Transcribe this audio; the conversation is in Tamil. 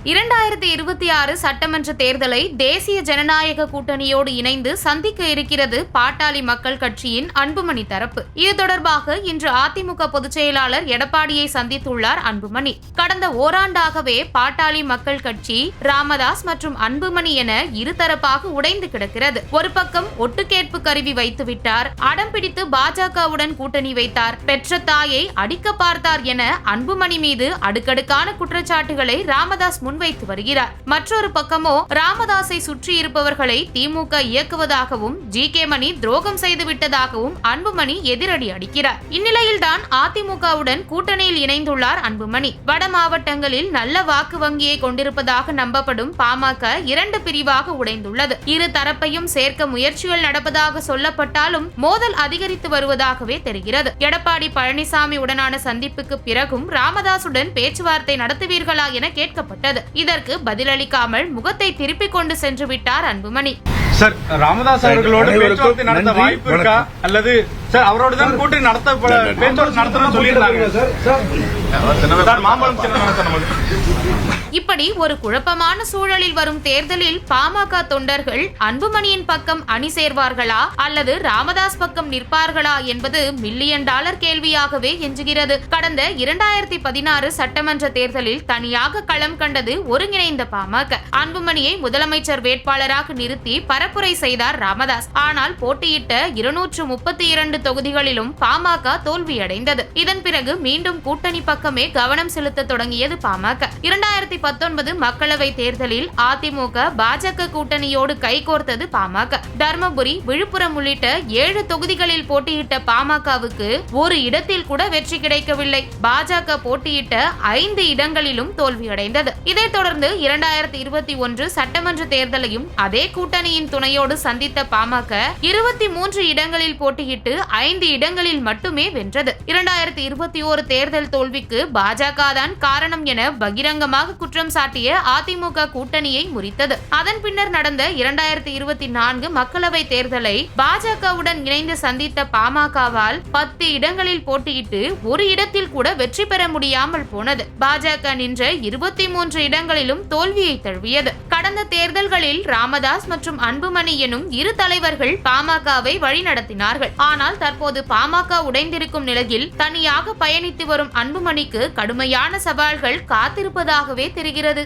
2026 சட்டமன்ற தேர்தலை தேசிய ஜனநாயக கூட்டணியோடு இணைந்து சந்திக்க இருக்கிறது பாட்டாளி மக்கள் கட்சியின் அன்புமணி தரப்பு. இது தொடர்பாக இன்று அதிமுக பொதுச் செயலாளர் எடப்பாடியை சந்தித்துள்ளார் அன்புமணி. கடந்த ஓராண்டாகவே பாட்டாளி மக்கள் கட்சி ராமதாஸ் மற்றும் அன்புமணி என இருதரப்பாக உடைந்து கிடக்கிறது. ஒரு பக்கம் ஒட்டுக்கேட்பு கருவி வைத்துவிட்டார், அடம் பிடித்து பாஜகவுடன் கூட்டணி வைத்தார், பெற்ற தாயை அடிக்க பார்த்தார் என அன்புமணி மீது அடுக்கடுக்கான குற்றச்சாட்டுகளை ராமதாஸ் முன்வைத்து வருகிறார். மற்றொரு பக்கமோ ராமதாஸை சுற்றி இருப்பவர்களை திமுக இயக்குவதாகவும் ஜி.கே. மணி துரோகம் செய்துவிட்டதாகவும் அன்புமணி எதிரடி அடிக்கிறார். இந்நிலையில்தான் அதிமுகவுடன் கூட்டணியில் இணைந்துள்ளார் அன்புமணி. வட மாவட்டங்களில் நல்ல வாக்கு வங்கியை கொண்டிருப்பதாக நம்பப்படும் பாமக 2 பிரிவாக உடைந்துள்ளது. இரு தரப்பையும் சேர்க்க முயற்சிகள் நடப்பதாக சொல்லப்பட்டாலும் மோதல் அதிகரித்து வருவதாகவே தெரிகிறது. எடப்பாடி பழனிசாமி உடனான சந்திப்புக்கு பிறகும் ராமதாசுடன் பேச்சுவார்த்தை நடத்துவீர்களா என கேட்கப்பட்டது. இதற்கு பதிலளிக்காமல் முகத்தை திருப்பிக் கொண்டு சென்று விட்டார் அன்புமணி. சார், ராமதாஸ் அவர்களோடு பேச்சுவார்த்தை நடத்த வாய்ப்பு இருக்கா அல்லது சார் அவரோட தான் கூட்டணி பேச்சுவார்த்தை நடத்தணும்னு சொல்லியிருந்தாங்க சார். மாம்பழம் இப்படி ஒரு குழப்பமான சூழலில் வரும் தேர்தலில் பாமக தொண்டர்கள் அன்புமணியின் பக்கம் அணி சேர்வார்களா அல்லது ராமதாஸ் பக்கம் நிற்பார்களா என்பது $1,000,000 கேள்வியாகவே எஞ்சுகிறது. கடந்த 2016 சட்டமன்ற தேர்தலில் தனியாக களம் கண்டது ஒருங்கிணைந்த பாமக. அன்புமணியை முதலமைச்சர் வேட்பாளராக நிறுத்தி பரப்புரை செய்தார் ராமதாஸ். ஆனால் போட்டியிட்ட 232 தொகுதிகளிலும் பாமக தோல்வியடைந்தது. இதன் பிறகு மீண்டும் கூட்டணி பக்கமே கவனம் செலுத்த தொடங்கியது பாமக. 2019 மக்களவை தேர்தலில் அதிமுக பாஜக கூட்டணியோடு கைகோர்த்தது பாமக. தர்மபுரி, விழுப்புரம் உள்ளிட்ட 7 தொகுதிகளில் போட்டியிட்ட பாமகவுக்கு ஒரு இடத்தில் கூட வெற்றி கிடைக்கவில்லை. பாஜக போட்டியிட்ட 5 இடங்களிலும் தோல்வியடைந்தது. இதைத் தொடர்ந்து 2021 சட்டமன்ற தேர்தலையும் அதே கூட்டணியின் துணையோடு சந்தித்த பாமக 23 இடங்களில் போட்டியிட்டு 5 இடங்களில் மட்டுமே வென்றது. 2021 தேர்தல் தோல்விக்கு பாஜக தான் காரணம் என பகிரங்கமாக குற்றம் சாட்டிய அதிமுக கூட்டணியை முறித்தது. அதன் பின்னர் நடந்த 2024 மக்களவை தேர்தலை பாஜகவுடன் இணைந்து சந்தித்த பாமகவால் 10 இடங்களில் போட்டியிட்டு ஒரு இடத்தில் கூட வெற்றி பெற முடியாமல் போனது. பாஜக நின்ற 23 இடங்களிலும் தோல்வியை தழுவியது. கடந்த தேர்தல்களில் ராமதாஸ் மற்றும் அன்புமணி எனும் இரு தலைவர்கள் பாமகவை வழிநடத்தினார்கள். ஆனால் தற்போது பாமக உடைந்திருக்கும் நிலையில் தனியாக பயணித்து வரும் அன்புமணிக்கு கடுமையான சவால்கள் காத்திருப்பதாகவே தெரிகிறது.